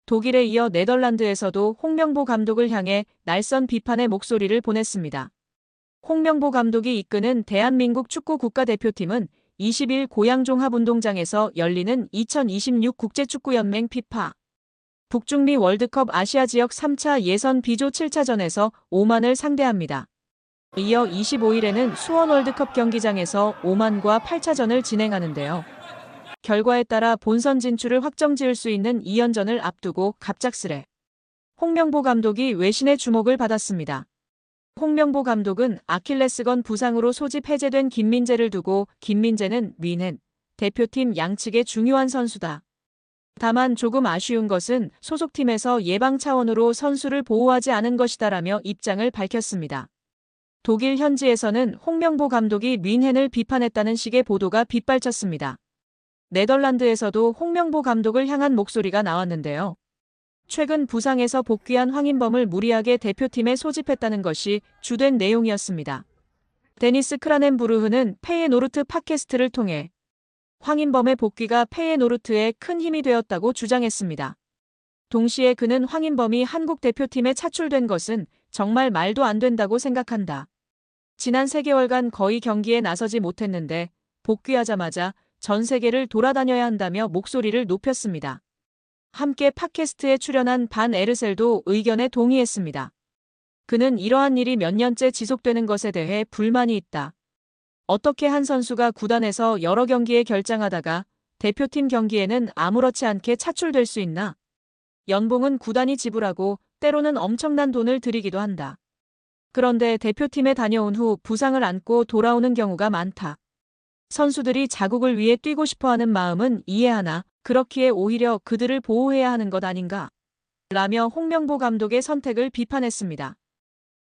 독일에 이어 네덜란드에서도 홍명보 감독을 향해 날선 비판의 목소리를 보냈습니다. 홍명보 감독이 이끄는 대한민국 축구 국가대표팀은 20일 고양 종합운동장에서 열리는 2026 국제축구연맹 피파 북중미 월드컵 아시아 지역 3차 예선 B조 7차전에서 오만을 상대합니다. 이어 25일에는 수원 월드컵 경기장에서 오만과 8차전을 진행하는데요. 결과에 따라 본선 진출을 확정지을 수 있는 2연전을 앞두고 갑작스레 홍명보 감독이 외신의 주목을 받았습니다. 홍명보 감독은 아킬레스건 부상으로 소집 해제된 김민재를 두고 김민재는 뮌헨 대표팀 양측의 중요한 선수다. 다만 조금 아쉬운 것은 소속팀에서 예방 차원으로 선수를 보호하지 않은 것이다라며 입장을 밝혔습니다. 독일 현지에서는 홍명보 감독이 뮌헨을 비판했다는 식의 보도가 빗발쳤습니다. 네덜란드에서도 홍명보 감독을 향한 목소리가 나왔는데요. 최근 부상에서 복귀한 황인범을 무리하게 대표팀에 소집했다는 것이 주된 내용이었습니다. 데니스 크라넨부르흐는 페예노르트 팟캐스트를 통해 황인범의 복귀가 페예노르트에 큰 힘이 되었다고 주장했습니다. 동시에 그는 황인범이 한국 대표팀에 차출된 것은 정말 말도 안 된다고 생각한다. 지난 3개월간 거의 경기에 나서지 못했는데 복귀하자마자 전 세계를 돌아다녀야 한다며 목소리를 높였습니다. 함께 팟캐스트에 출연한 반 에르셀도 의견에 동의했습니다. 그는 이러한 일이 몇 년째 지속되는 것에 대해 불만이 있다. 어떻게 한 선수가 구단에서 여러 경기에 결장하다가 대표팀 경기에는 아무렇지 않게 차출될 수 있나? 연봉은 구단이 지불하고 때로는 엄청난 돈을 들이기도 한다. 그런데 대표팀에 다녀온 후 부상을 안고 돌아오는 경우가 많다. 선수들이 자국을 위해 뛰고 싶어하는 마음은 이해하나 그렇기에 오히려 그들을 보호해야 하는 것 아닌가? 라며 홍명보 감독의 선택을 비판했습니다.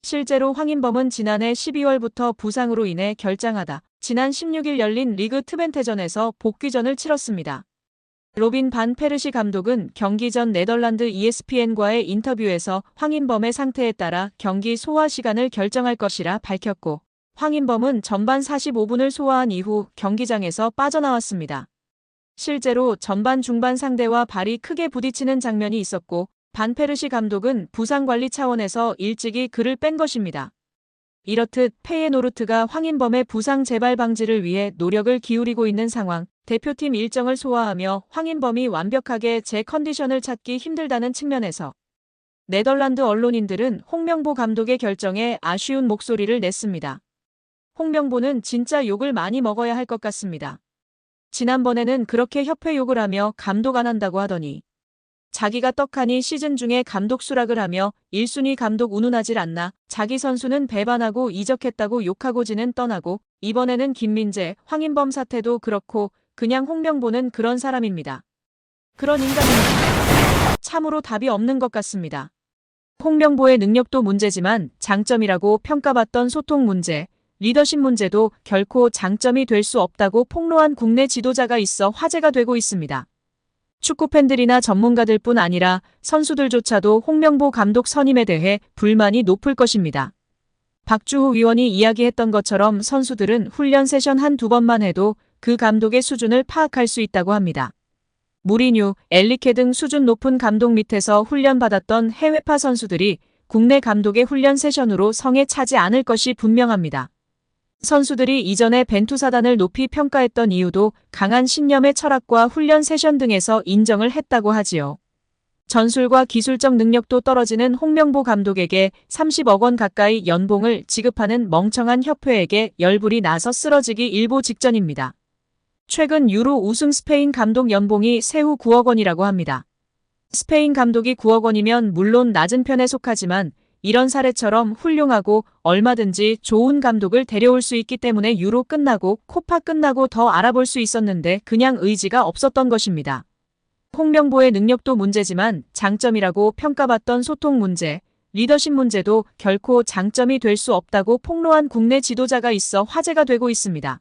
실제로 황인범은 지난해 12월부터 부상으로 인해 결장하다 지난 16일 열린 리그 트벤테전에서 복귀전을 치렀습니다. 로빈 반 페르시 감독은 경기 전 네덜란드 ESPN과의 인터뷰에서 황인범의 상태에 따라 경기 소화 시간을 결정할 것이라 밝혔고 황인범은 전반 45분을 소화한 이후 경기장에서 빠져나왔습니다. 실제로 전반 중반 상대와 발이 크게 부딪히는 장면이 있었고 반 페르시 감독은 부상 관리 차원에서 일찍이 그를 뺀 것입니다. 이렇듯 페예노르트가 황인범의 부상 재발 방지를 위해 노력을 기울이고 있는 상황, 대표팀 일정을 소화하며 황인범이 완벽하게 제 컨디션을 찾기 힘들다는 측면에서 네덜란드 언론인들은 홍명보 감독의 결정에 아쉬운 목소리를 냈습니다. 홍명보는 진짜 욕을 많이 먹어야 할 것 같습니다. 지난번에는 그렇게 협회 욕을 하며 감독 안 한다고 하더니 자기가 떡하니 시즌 중에 감독 수락을 하며 1순위 감독 운운하질 않나 자기 선수는 배반하고 이적했다고 욕하고지는 떠나고 이번에는 김민재, 황인범 사태도 그렇고 그냥 홍명보는 그런 사람입니다. 그런 인간입니다. 참으로 답이 없는 것 같습니다. 홍명보의 능력도 문제지만 장점이라고 평가받던 소통 문제, 리더십 문제도 결코 장점이 될 수 없다고 폭로한 국내 지도자가 있어 화제가 되고 있습니다. 축구팬들이나 전문가들뿐 아니라 선수들조차도 홍명보 감독 선임에 대해 불만이 높을 것입니다. 박주호 위원이 이야기했던 것처럼 선수들은 훈련 세션 한두 번만 해도 그 감독의 수준을 파악할 수 있다고 합니다. 무리뉴, 엘리케 등 수준 높은 감독 밑에서 훈련받았던 해외파 선수들이 국내 감독의 훈련 세션으로 성에 차지 않을 것이 분명합니다. 선수들이 이전에 벤투사단을 높이 평가했던 이유도 강한 신념의 철학과 훈련 세션 등에서 인정을 했다고 하지요. 전술과 기술적 능력도 떨어지는 홍명보 감독에게 30억 원 가까이 연봉을 지급하는 멍청한 협회에게 열불이 나서 쓰러지기 일보 직전입니다. 최근 유로 우승 스페인 감독 연봉이 세후 9억 원이라고 합니다. 스페인 감독이 9억 원이면 물론 낮은 편에 속하지만 이런 사례처럼 훌륭하고 얼마든지 좋은 감독을 데려올 수 있기 때문에 유로 끝나고 코파 끝나고 더 알아볼 수 있었는데 그냥 의지가 없었던 것입니다. 홍명보의 능력도 문제지만 장점이라고 평가받던 소통 문제, 리더십 문제도 결코 장점이 될 수 없다고 폭로한 국내 지도자가 있어 화제가 되고 있습니다.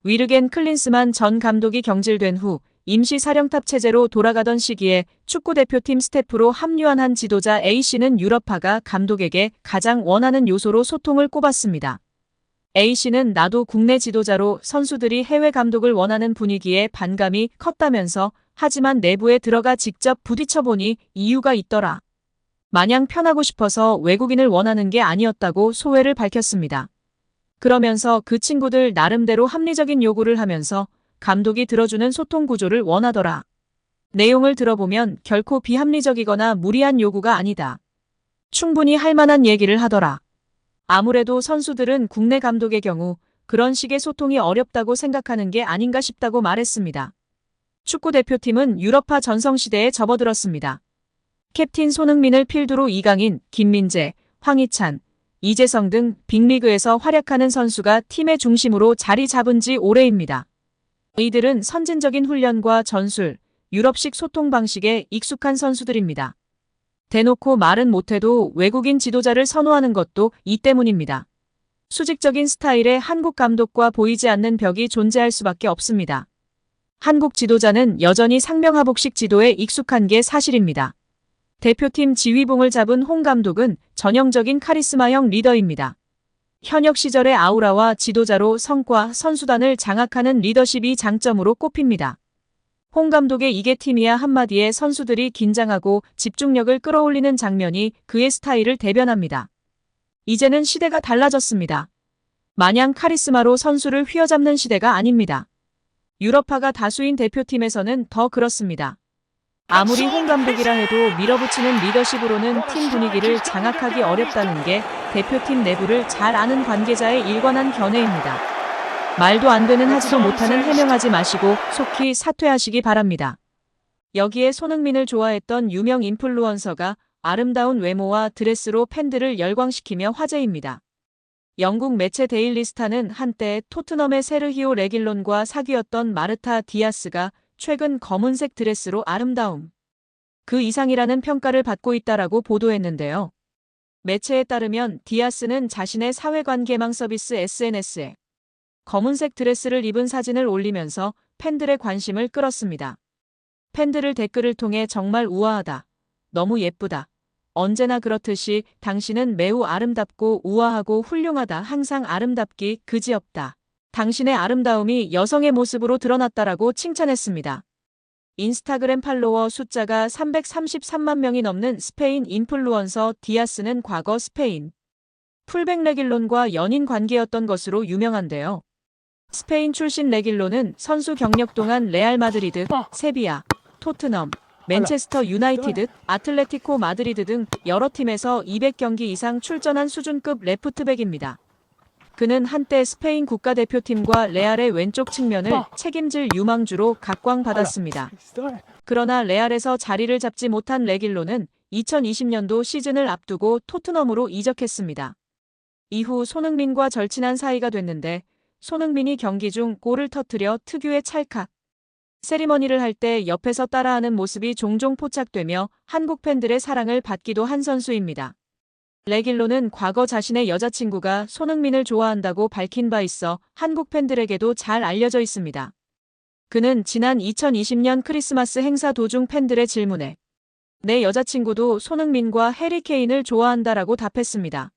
위르겐 클린스만 전 감독이 경질된 후 임시 사령탑 체제로 돌아가던 시기에 축구대표팀 스태프로 합류한 한 지도자 A씨는 유럽파가 감독에게 가장 원하는 요소로 소통을 꼽았습니다. A씨는 나도 국내 지도자로 선수들이 해외 감독을 원하는 분위기에 반감이 컸다면서 하지만 내부에 들어가 직접 부딪혀보니 이유가 있더라. 마냥 편하고 싶어서 외국인을 원하는 게 아니었다고 소회를 밝혔습니다. 그러면서 그 친구들 나름대로 합리적인 요구를 하면서 감독이 들어주는 소통 구조를 원하더라. 내용을 들어보면 결코 비합리적이거나 무리한 요구가 아니다. 충분히 할 만한 얘기를 하더라. 아무래도 선수들은 국내 감독의 경우 그런 식의 소통이 어렵다고 생각하는 게 아닌가 싶다고 말했습니다. 축구대표팀은 유럽파 전성시대에 접어들었습니다. 캡틴 손흥민을 필두로 이강인, 김민재, 황희찬, 이재성 등 빅리그에서 활약하는 선수가 팀의 중심으로 자리 잡은 지 오래입니다. 이들은 선진적인 훈련과 전술, 유럽식 소통 방식에 익숙한 선수들입니다. 대놓고 말은 못해도 외국인 지도자를 선호하는 것도 이 때문입니다. 수직적인 스타일의 한국 감독과 보이지 않는 벽이 존재할 수밖에 없습니다. 한국 지도자는 여전히 상명하복식 지도에 익숙한 게 사실입니다. 대표팀 지휘봉을 잡은 홍 감독은 전형적인 카리스마형 리더입니다. 현역 시절의 아우라와 지도자로 성과, 선수단을 장악하는 리더십이 장점으로 꼽힙니다. 홍 감독의 이게 팀이야 한마디에 선수들이 긴장하고 집중력을 끌어올리는 장면이 그의 스타일을 대변합니다. 이제는 시대가 달라졌습니다. 마냥 카리스마로 선수를 휘어잡는 시대가 아닙니다. 유럽파가 다수인 대표팀에서는 더 그렇습니다. 아무리 홍 감독이라 해도 밀어붙이는 리더십으로는 팀 분위기를 장악하기 어렵다는 게 대표팀 내부를 잘 아는 관계자의 일관한 견해입니다. 말도 안 되는 하지도 못하는 해명하지 마시고 속히 사퇴하시기 바랍니다. 여기에 손흥민을 좋아했던 유명 인플루언서가 아름다운 외모와 드레스로 팬들을 열광시키며 화제입니다. 영국 매체 데일리 스타는 한때 토트넘의 세르히오 레길론과 사귀었던 마르타 디아스가 최근 검은색 드레스로 아름다움 그 이상이라는 평가를 받고 있다라고 보도했는데요. 매체에 따르면 디아스는 자신의 사회관계망 서비스 SNS에 검은색 드레스를 입은 사진을 올리면서 팬들의 관심을 끌었습니다. 팬들을 댓글을 통해 정말 우아하다. 너무 예쁘다. 언제나 그렇듯이 당신은 매우 아름답고 우아하고 훌륭하다. 항상 아름답기 그지없다. 당신의 아름다움이 여성의 모습으로 드러났다라고 칭찬했습니다. 인스타그램 팔로워 숫자가 333만 명이 넘는 스페인 인플루언서 디아스는 과거 스페인 풀백 레길론과 연인 관계였던 것으로 유명한데요. 스페인 출신 레길론은 선수 경력 동안 레알 마드리드, 세비야, 토트넘, 맨체스터 유나이티드, 아틀레티코 마드리드 등 여러 팀에서 200경기 이상 출전한 수준급 레프트백입니다. 그는 한때 스페인 국가대표팀과 레알의 왼쪽 측면을 책임질 유망주로 각광받았습니다. 그러나 레알에서 자리를 잡지 못한 레길론은 2020년도 시즌을 앞두고 토트넘으로 이적했습니다. 이후 손흥민과 절친한 사이가 됐는데 손흥민이 경기 중 골을 터뜨려 특유의 찰칵 세리머니를 할 때 옆에서 따라하는 모습이 종종 포착되며 한국 팬들의 사랑을 받기도 한 선수입니다. 레길론은 과거 자신의 여자친구가 손흥민을 좋아한다고 밝힌 바 있어 한국 팬들에게도 잘 알려져 있습니다. 그는 지난 2020년 크리스마스 행사 도중 팬들의 질문에 내 여자친구도 손흥민과 해리 케인을 좋아한다라고 답했습니다.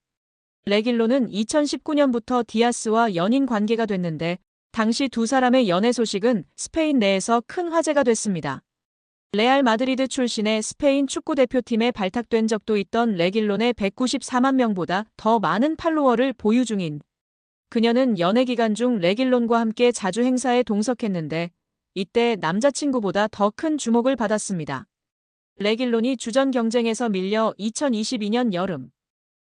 레길론은 2019년부터 디아스와 연인 관계가 됐는데 당시 두 사람의 연애 소식은 스페인 내에서 큰 화제가 됐습니다. 레알 마드리드 출신의 스페인 축구대표팀에 발탁된 적도 있던 레길론의 194만 명보다 더 많은 팔로워를 보유 중인 그녀는 연애 기간 중 레길론과 함께 자주 행사에 동석했는데 이때 남자친구보다 더 큰 주목을 받았습니다. 레길론이 주전 경쟁에서 밀려 2022년 여름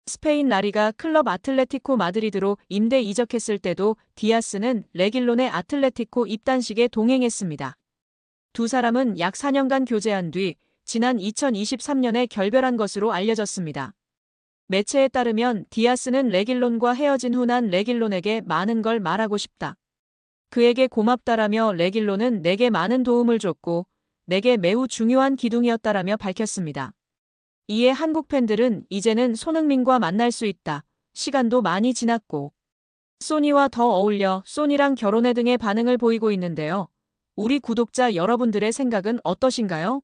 스페인 라리가 클럽 아틀레티코 마드리드로 임대 이적했을 때도 디아스는 레길론의 아틀레티코 입단식에 동행했습니다. 두 사람은 약 4년간 교제한 뒤 지난 2023년에 결별한 것으로 알려졌습니다. 매체에 따르면 디아스는 레길론과 헤어진 후 난 레길론에게 많은 걸 말하고 싶다. 그에게 고맙다라며 레길론은 내게 많은 도움을 줬고 내게 매우 중요한 기둥이었다라며 밝혔습니다. 이에 한국 팬들은 이제는 손흥민과 만날 수 있다. 시간도 많이 지났고 소니와 더 어울려 소니랑 결혼해 등의 반응을 보이고 있는데요. 우리 구독자 여러분들의 생각은 어떠신가요?